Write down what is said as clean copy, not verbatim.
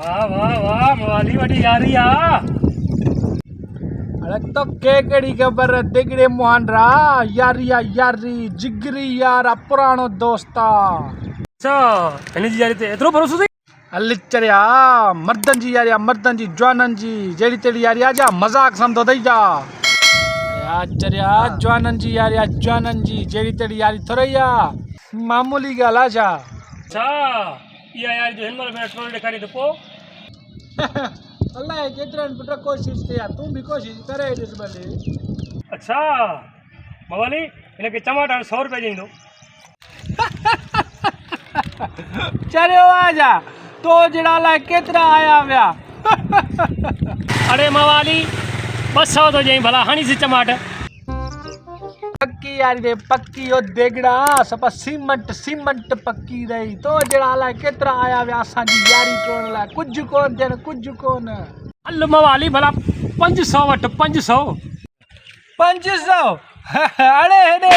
वाह वाह वाह मवाली वडी यारी आ। अरे तो केकड़ी खबर दिगड़े मोहनरा यारिया यारी जिगरी यारा पुरानो दोस्ता। अच्छा हिन जी यारी ते एतिरो भरोसो थी। अलिचरिया मर्दन जी यारिया मर्दन जी जवानन जी जेड़ी तेड़ी यारिया जा मजाक समझो दई जा। आचरिया जवानन जी यारिया जवानन जी जेड़ी तेड़ी यारी थोरैया मामूली ॻाल्हि आहे छा। अच्छा इहा यारी जो हिन महिल में टोल ॾेखारी त पोइ अलाए केतिरनि पुट कोशिशि कया तूं बि कोशिशि करे ॾिस भले। अच्छा मवाली हिनखे टमाटा 100 रुपए ॾींदो। चरियो आ जा तो जड़ा लाइ केतिरा आया विया। अरे मवाली 200 तो ॾेई भला हणी सी टमाट। पक्की यारी रे पक्की ओ देगड़ा सपा सीमेंट सीमेंट पक्की रही तो जड़ा लाइ केतिरा आया विया असांजी यारी टोड़ लाइ कुझु कोन थियनि कुझु कोन। हल मवाली भला 500 वटि 500। 500 अड़े हेॾे